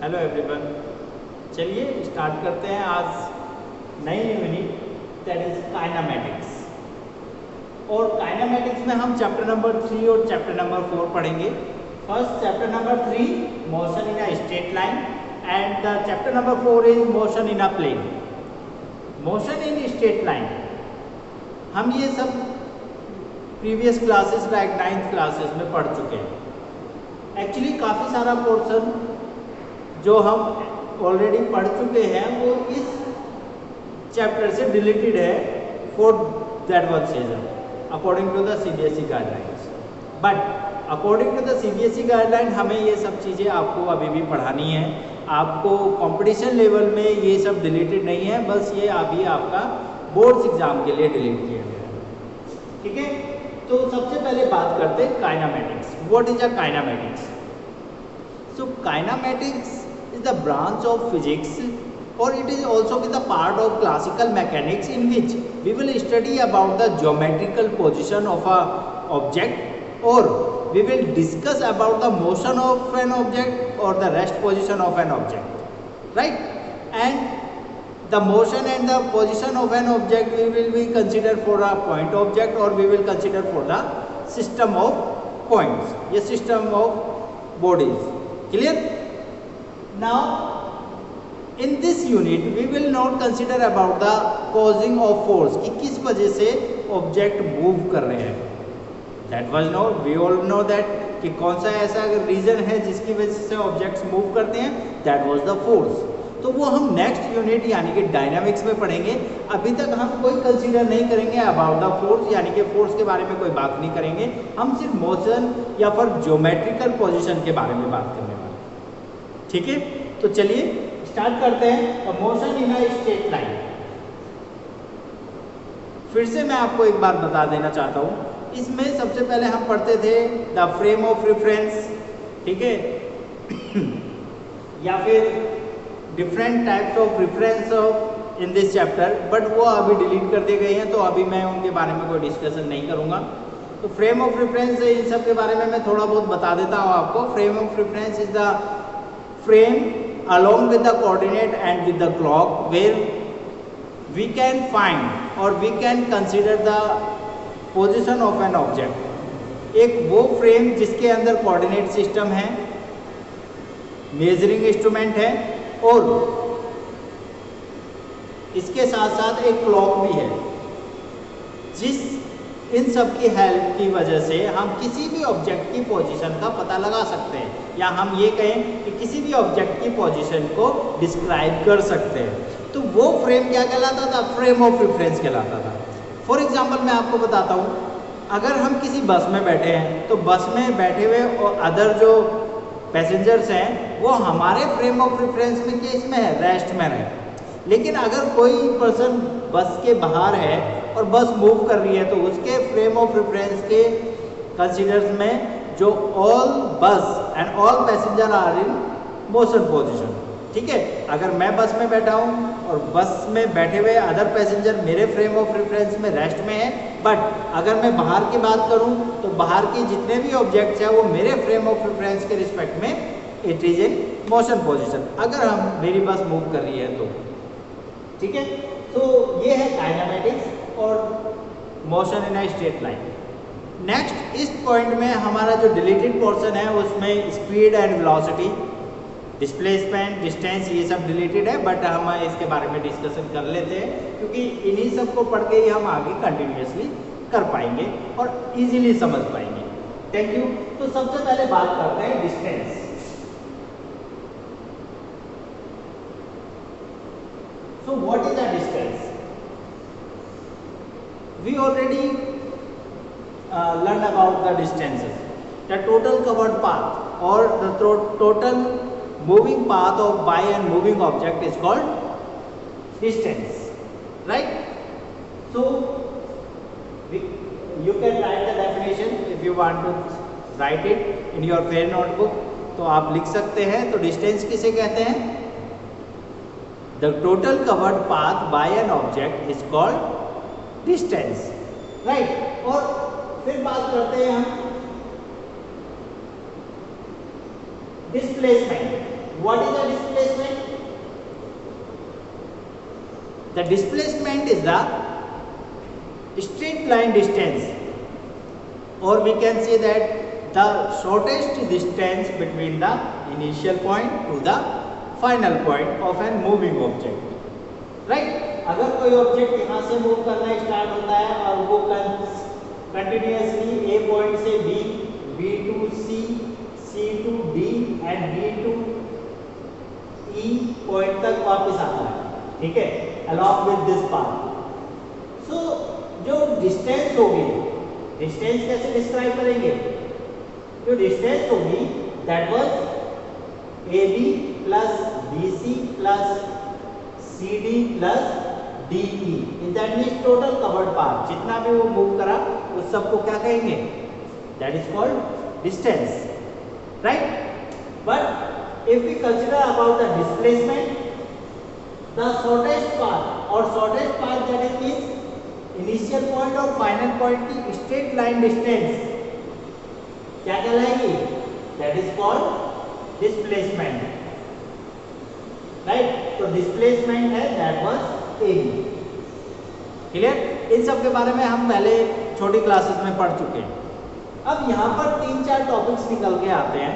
Hello everyone, चलिए start करते हैं आज नई यूनिट दैट इज काइनेमैटिक्स। और काइनेमैटिक्स में हम चैप्टर नंबर 3 और चैप्टर नंबर 4 पढ़ेंगे। First chapter number 3 motion in a straight line and the chapter number 4 is motion in a plane. Motion in straight line हम ये सब previous classes like 9th classes में पढ़ चुके हैं। एक्चुअली काफ़ी सारा पोर्शन जो हम ऑलरेडी पढ़ चुके हैं वो इस चैप्टर से रिलेटेड है for that one season according to the CBSE guidelines. But according to the CBSE guideline हमें ये सब चीज़ें आपको अभी भी पढ़ानी है। आपको कंपटीशन लेवल में ये सब डिलीटेड नहीं है, बस ये अभी आपका बोर्ड्स एग्जाम के लिए डिलीट किया गया है। ठीक है, तो सबसे पहले बात करते हैं kinematics. What is a kinematics? So kinematics is the branch of physics, or it is also with the part of classical mechanics in which we will study about the geometrical position of a object, or we will discuss about the motion of an object or the rest position of an object, right? And the motion and the position of an object we will be consider for a point object, or we will consider for the system of points, a system of bodies. Clear? Now in this unit we will not consider about the causing of force कि किस वजह से object move कर रहे हैं। That was no, we all know that कि कौन सा ऐसा रीजन है जिसकी वजह से ऑब्जेक्ट्स मूव करते हैं, that was the force। तो वो हम नेक्स्ट यूनिट यानी कि डायनामिक्स में पढ़ेंगे। अभी तक हम कोई कंसीडर नहीं करेंगे अबाउट द फोर्स, यानी कि फोर्स के बारे में कोई बात नहीं करेंगे। हम सिर्फ मोशन या फिर ज्योमेट्रिकल पोजीशन के बारे में बात करने वाले हैं। ठीक है, तो चलिए स्टार्ट करते हैं। Motion in a straight line. फिर से मैं आपको एक बार बता देना चाहता हूँ, इसमें सबसे पहले हम पढ़ते थे द फ्रेम ऑफ रेफरेंस, ठीक है, या फिर different types of reference of in this chapter, but वो अभी डिलीट कर दिए गए हैं, तो अभी मैं उनके बारे में कोई डिस्कशन नहीं करूँगा। तो फ्रेम ऑफ रेफरेंस इन सब के बारे में मैं थोड़ा बहुत बता देता हूँ आपको। Frame of reference is the frame along with the coordinate and with the clock where we can find or we can consider the position of an object। एक वो फ्रेम जिसके अंदर कोऑर्डिनेट सिस्टम है, मेजरिंग इंस्ट्रूमेंट है, और इसके साथ साथ एक क्लॉक भी है, जिस इन सब की हेल्प की वजह से हम किसी भी ऑब्जेक्ट की पोजीशन का पता लगा सकते हैं, या हम ये कहें कि किसी भी ऑब्जेक्ट की पोजीशन को डिस्क्राइब कर सकते हैं। तो वो फ्रेम क्या कहलाता था? फ्रेम ऑफ रेफरेंस कहलाता था। फॉर एग्जांपल मैं आपको बताता हूँ, अगर हम किसी बस में बैठे हैं तो बस में बैठे हुए और अदर जो पैसेंजर्स हैं वो हमारे फ्रेम ऑफ रेफरेंस में केस में है, रेस्ट में है। लेकिन अगर कोई पर्सन बस के बाहर है और बस मूव कर रही है तो उसके फ्रेम ऑफ रेफरेंस के कंसीडर्स में जो all bus and all passenger are in motion position. ठीक है, अगर मैं बस में बैठा हूँ और बस में बैठे हुए अदर पैसेंजर मेरे फ्रेम ऑफ रेफरेंस में रेस्ट में है, बट अगर मैं बाहर की बात करूँ तो बाहर के जितने भी ऑब्जेक्ट्स हैं वो मेरे फ्रेम ऑफ रेफरेंस के रिस्पेक्ट में it is in motion position, अगर हम मेरी बस मूव कर रही है तो। ठीक है, तो ये है काइनेमैटिक्स और motion in a straight line. Next इस पॉइंट में हमारा जो डिलीटेड पोर्शन है उसमें speed and velocity, displacement, distance, ये सब डिलीटेड है, बट हम इसके बारे में डिस्कशन कर लेते हैं क्योंकि इन्हीं सब को पढ़ के ही हम आगे कंटिन्यूसली कर पाएंगे और इजीली समझ पाएंगे। Thank you. तो सबसे पहले बात करते हैं distance. So what is the distance? We already learned about the distances. The total covered path or the total moving path of by and moving object is called distance, right? So you can write the definition if you want to write it in your pen notebook, तो आप लिख सकते हैं। तो distance किसे कहते हैं? The total covered path by an object is called distance, right? और फिर बात करते हैं हम displacement. What is the displacement? The displacement is the straight line distance, or we can say that the shortest distance between the initial point to the final point of an moving object. Right? अगर कोई object यहाँ से move करना start होता है और वो continuously A point से B, B to C, C to D and D to E point तक वापस आता है, ठीक है, along with this path. So जो डिस्टेंस होगी, डिस्टेंस कैसे डिस्क्राइब करेंगे? जो डिस्टेंस होगी that was A B plus B C plus C D plus D E, that means total covered path, जितना भी वो मूव करा उस सबको क्या कहेंगे? That is called distance, right? But if we consider about the displacement, the shortest path, और shortest path that is means initial point और फाइनल पॉइंट की स्ट्रेट लाइन डिस्टेंस क्या कहलाएगी? That is called displacement, right? तो displacement है that was A B. Clear? इन सब के बारे में हम पहले छोटी क्लासेस में पढ़ चुके हैं। अब यहाँ पर 3-4 टॉपिक्स निकल के आते हैं।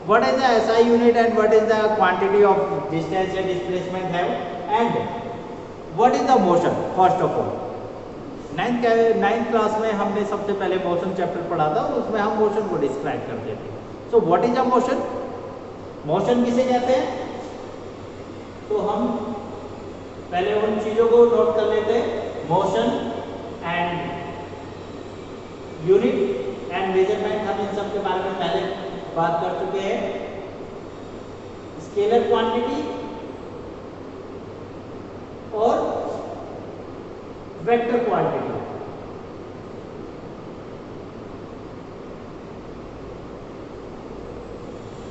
What is the SI unit and what is the quantity of distance या डिस्प्लेसमेंट है, and what is the motion. First of all, ninth class में हमने सबसे पहले मोशन चैप्टर पढ़ा था और उसमें हम मोशन को डिस्क्राइब करते थे। So what is a motion? Motion किसे कहते हैं? तो हम पहले उन चीजों को नोट कर लेते हैं। Motion and unit and measurement, हम इन सब के बारे में पहले बात कर चुके हैं। स्केलर क्वांटिटी और वेक्टर क्वांटिटी।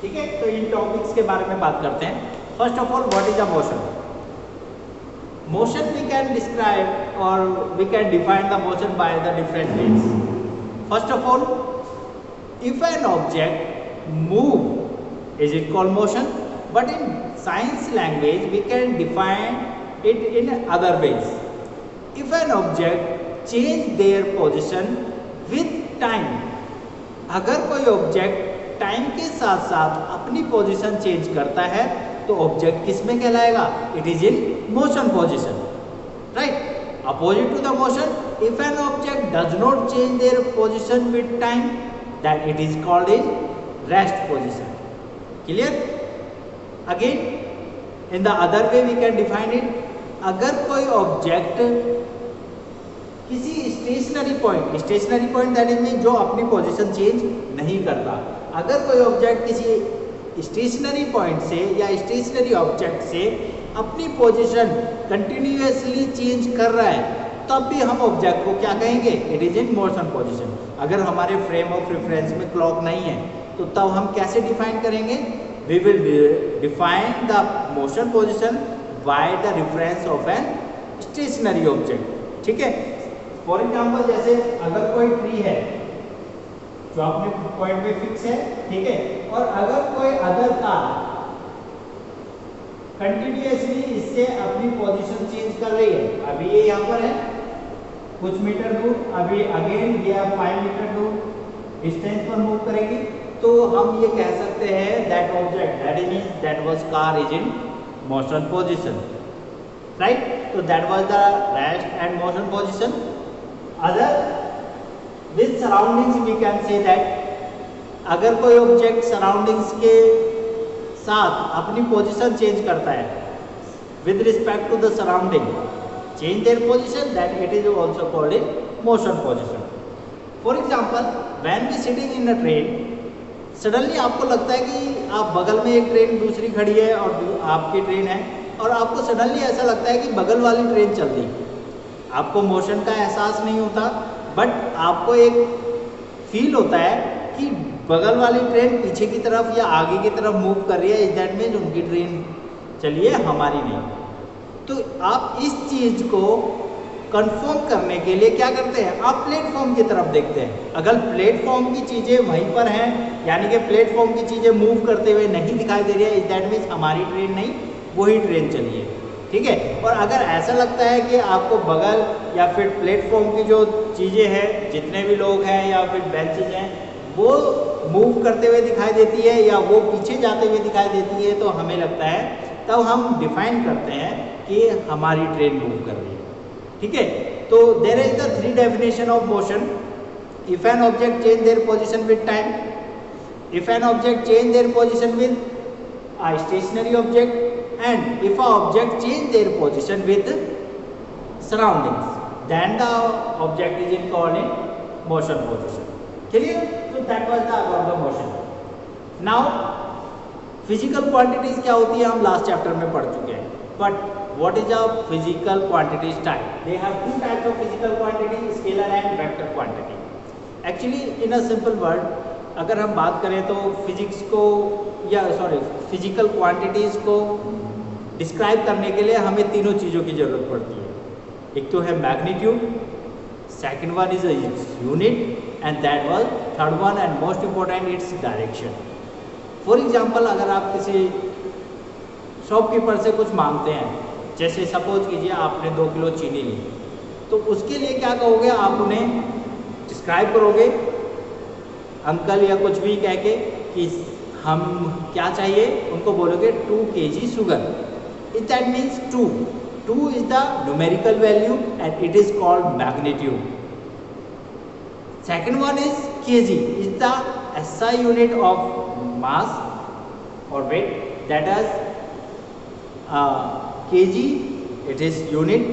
ठीक है, तो इन टॉपिक्स के बारे में बात करते हैं। First of all, what is a motion? Motion we can describe or we can define the motion by the different ways. First of all, if an object move, is it called motion? But in science language we can define it in other ways. If an object change their position with time, अगर कोई object time के साथ साथ अपनी position change करता है तो object किस में कहलाएगा? It is in motion position, right? Opposite to the motion, if an object does not change their position with time, that it is called in rest position. Clear? Again in the other way we can define it, अगर कोई object किसी stationary point that is mean जो अपनी position change नहीं करता, अगर कोई object किसी स्टेशनरी पॉइंट से या स्टेशनरी ऑब्जेक्ट से अपनी पोजीशन कंटिन्यूअसली चेंज कर रहा है, तब भी हम ऑब्जेक्ट को क्या कहेंगे? It is in motion position. अगर हमारे फ्रेम ऑफ रेफरेंस में क्लॉक नहीं है तो तब हम कैसे डिफाइन करेंगे? We will define the motion position by the reference of an stationary object. ठीक है, फॉर एग्जाम्पल जैसे अगर कोई ट्री है जो अपने पॉइंट पे फिक्स है, ठीक है, और अगर कोई अदर कार कंटिन्यूअसली इससे अपनी पोजीशन चेंज कर रही है, अभी ये यहाँ पर है कुछ मीटर दूर, अभी अगेन ये 5 मीटर दूर डिस्टेंस पर मूव करेगी, तो हम ये कह सकते हैं that object that means that was car is in motion position, right? तो that was the rest and motion position. Other with surroundings we can say that अगर कोई ऑब्जेक्ट सराउंडिंग्स के साथ अपनी पोजीशन चेंज करता है with respect to the surrounding, change their position, that it is also called in motion position. For example, when we sitting in a train, suddenly आपको लगता है कि आप बगल में एक ट्रेन दूसरी खड़ी है और आपकी ट्रेन है, और आपको सडनली ऐसा लगता है कि बगल वाली ट्रेन चल रही है। आपको मोशन का एहसास नहीं होता, बट आपको एक फील होता है कि बगल वाली ट्रेन पीछे की तरफ या आगे की तरफ मूव कर रही है, इस दैट मीन्स उनकी ट्रेन चलिए हमारी नहीं। तो आप इस चीज़ को कंफर्म करने के लिए क्या करते हैं, आप प्लेटफॉर्म की तरफ देखते हैं। अगर प्लेटफॉर्म की चीज़ें वहीं पर हैं, यानी कि प्लेटफॉर्म की चीज़ें मूव करते हुए नहीं दिखाई दे रही है, दैट मीन्स हमारी ट्रेन नहीं, वही ट्रेन चली है, ठीक है। और अगर ऐसा लगता है कि आपको बगल या फिर प्लेटफॉर्म की जो चीज़ें हैं, जितने भी लोग हैं या फिर बेंचेज हैं, वो मूव करते हुए दिखाई देती है या वो पीछे जाते हुए दिखाई देती है, तो हमें लगता है, तब हम डिफाइन करते हैं कि हमारी ट्रेन मूव कर रही है, ठीक है। तो there is the 3 definition of motion. If an object change their position with time, if an object change their position with a stationary object, and if a object change their position with surroundings, then the object is in called in motion position. Clear? So that was the about the motion. Now physical quantities क्या होती है हम last chapter में पढ़ चुके हैं, but what is a physical quantities type? They have 2 types of physical quantity, scalar and vector quantity. Actually in a simple word, अगर हम बात करें तो फिजिक्स को या फिजिकल क्वांटिटीज़ को डिस्क्राइब करने के लिए हमें तीनों चीज़ों की ज़रूरत पड़ती है। एक तो है magnitude, second one is unit, and that was third one and most important its direction. For example, अगर आप किसी शॉपकीपर से कुछ मांगते हैं, जैसे सपोज कीजिए आपने 2 किलो चीनी ली, तो उसके लिए क्या कहोगे, आप उन्हें डिस्क्राइब करोगे अंकल या कुछ भी कह के कि हम क्या चाहिए, उनको बोलोगे 2 kg sugar. It that means 2 is the numerical value and it is called magnitude. Second one is kg, is the SI unit of mass और weight, that is kg, it is unit,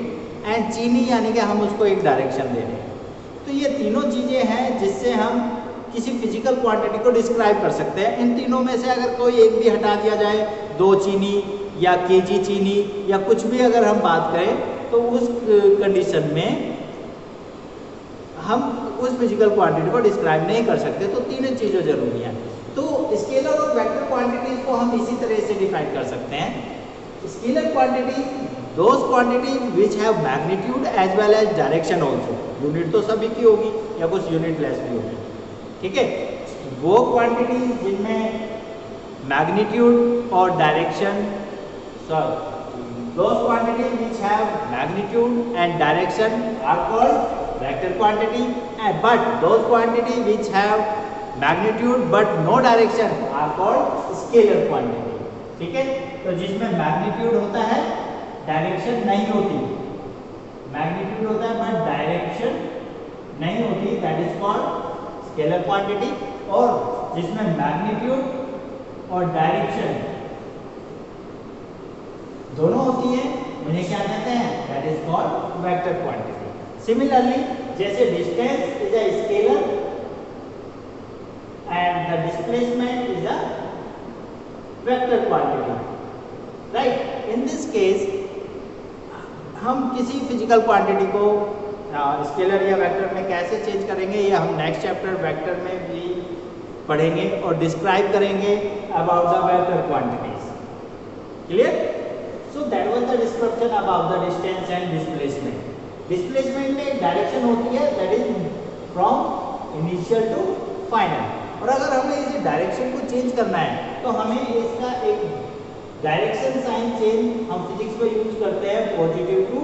and चीनी यानी कि हम उसको एक direction दे रहे हैं। तो ये तीनों चीज़ें हैं जिससे हम किसी फिजिकल क्वांटिटी को डिस्क्राइब कर सकते हैं। इन तीनों में से अगर कोई एक भी हटा दिया जाए, 2 चीनी या kg चीनी या कुछ भी अगर हम बात करें, तो उस कंडीशन में हम उस फिजिकल क्वांटिटी को डिस्क्राइब नहीं कर सकते। तो तीनों चीज़ें जरूरी हैं। तो स्केलर और वेक्टर क्वांटिटीज को हम इसी तरह से डिफाइन कर सकते हैं। Scalar quantities those quantities which have magnitude as well as direction also. Unit तो सभी की होगी या कुछ यूनिट लेस भी होगी, ठीक है। वो क्वांटिटीज जिनमें मैग्नीट्यूड और direction, those quantities which have magnitude and direction are called vector quantity, but those quantities which have magnitude but no direction are called scalar quantity, ठीक है। तो जिसमें मैग्नीट्यूड होता है, डायरेक्शन नहीं होती, मैग्नीट्यूड होता है बट डायरेक्शन नहीं होती, that is called scalar quantity. और जिसमें मैग्नीट्यूड और डायरेक्शन दोनों होती है, उन्हें क्या कहते हैं, that is called vector quantity. Similarly, जैसे distance is a scalar and the displacement is a vector quantity, right. In this case हम किसी फिजिकल क्वांटिटी को स्केलर या वेक्टर में कैसे चेंज करेंगे, ये हम नेक्स्ट चैप्टर वेक्टर में भी पढ़ेंगे और डिस्क्राइब करेंगे about the vector quantities. Clear? So that was the description about the distance and displacement. Displacement में एक डायरेक्शन होती है, that is from initial to final. और अगर हमें इस डायरेक्शन को चेंज करना है तो हमें इसका एक डायरेक्शन साइन चेंज हम फिजिक्स में यूज करते हैं, पॉजिटिव टू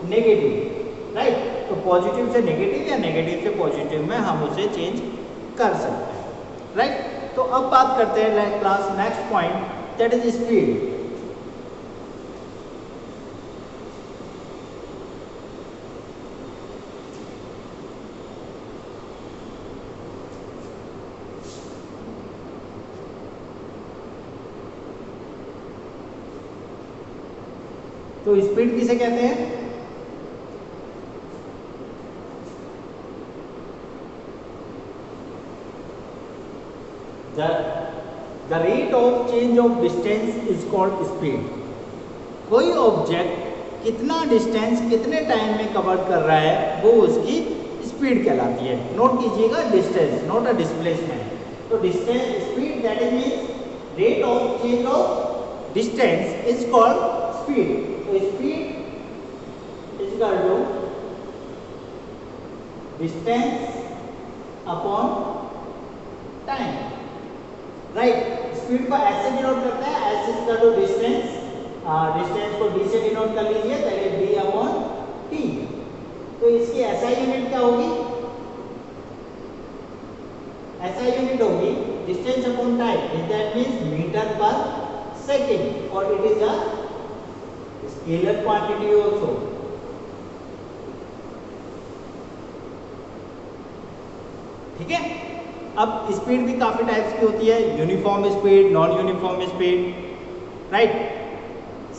नेगेटिव, राइट। तो पॉजिटिव से नेगेटिव या नेगेटिव से पॉजिटिव में हम उसे चेंज कर सकते हैं, राइट। तो अब बात करते हैं class next point, that is speed. तो स्पीड किसे कहते हैं? The rate of change of distance is called speed. कोई ऑब्जेक्ट कितना डिस्टेंस कितने टाइम में कवर कर रहा है वो उसकी स्पीड कहलाती है। नोट कीजिएगा, डिस्टेंस, नॉट अ डिस्प्लेसमेंट। तो distance, speed, that is means rate of change of distance is called speed. तो speed is equal to distance upon time, right. Speed को एस से डिनोट करते हैं, S is equal to distance, distance को D से denote कर लीजिए, that is D upon T. तो इसकी एसआई यूनिट क्या होगी, एसआई यूनिट होगी distance upon time, that means metre per second, और it is a scalar quantity also. ठीक है। अब स्पीड भी काफी टाइप्स की होती है, uniform speed, non uniform speed, right.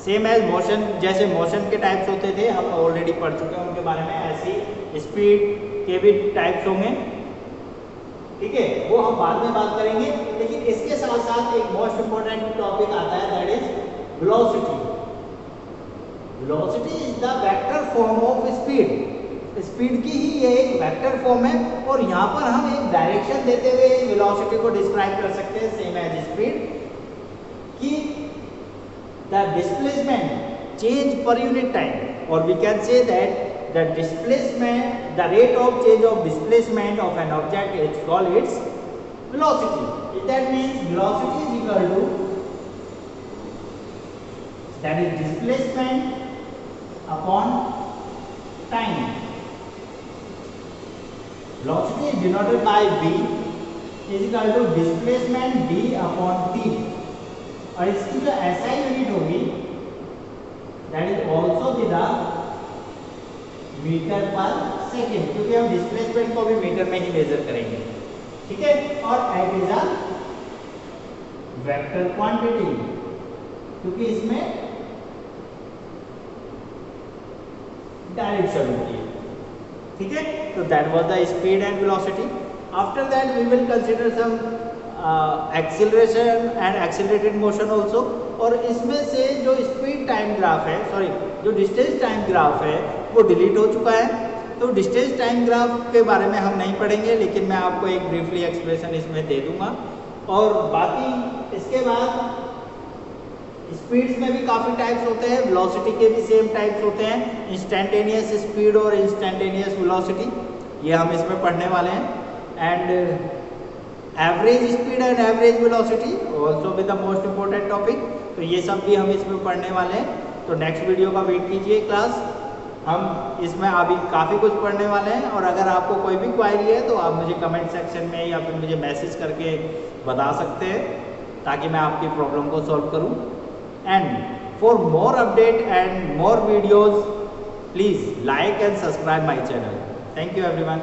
Same as motion, जैसे मोशन के टाइप्स होते थे, हम ऑलरेडी पढ़ चुके हैं उनके बारे में, ऐसी स्पीड के भी टाइप्स होंगे, ठीक है, वो हम बाद में बात करेंगे। लेकिन इसके साथ साथ एक मोस्ट इंपॉर्टेंट टॉपिक आता है, that is velocity. Velocity is the vector form of speed, speed की ही ये एक वेक्टर फॉर्म है, और यहाँ पर हम एक डायरेक्शन देते हुए वेलोसिटी को डिस्क्राइब कर सकते हैं, सेम एज स्पीड, कि the displacement change per unit time, और we can say that the displacement, the rate of change of displacement of an object is called its velocity. That means velocity is equal to, that is displacement upon time. Velocity is denoted by v is equal to displacement d upon t, और इसकी जो SI unit होगी that is also the metre per second, क्योंकि हम displacement को भी metre में ही major करेंगे, ठीक है। और it is a vector quantity, क्योंकि इसमें डायरेक्शन होती है, ठीक है। तो that was the speed and velocity. After that we will consider some acceleration and accelerated motion also, और इसमें से जो स्पीड टाइम ग्राफ है, सॉरी जो डिस्टेंस टाइम ग्राफ है वो डिलीट हो चुका है, तो डिस्टेंस टाइम ग्राफ के बारे में हम नहीं पढ़ेंगे, लेकिन मैं आपको एक ब्रीफली एक्सप्लेनेशन इसमें दे दूंगा। और बाकी इसके बाद स्पीड्स में भी काफ़ी टाइप्स होते हैं, वेलोसिटी के भी सेम टाइप्स होते हैं, इंस्टेंटेनियस स्पीड और इंस्टेंटेनियस वेलोसिटी, ये हम इसमें पढ़ने वाले हैं। And average speed and average velocity also with the most important topic, तो ये सब भी हम इसमें पढ़ने वाले हैं। तो नेक्स्ट वीडियो का वेट कीजिए क्लास, हम इसमें अभी काफ़ी कुछ पढ़ने वाले हैं, और अगर आपको कोई भी क्वायरी है तो आप मुझे कमेंट सेक्शन में या फिर मुझे मैसेज करके बता सकते हैं, ताकि मैं आपकी प्रॉब्लम को सॉल्व करूं। And for more update and more videos please like and subscribe my channel. Thank you everyone.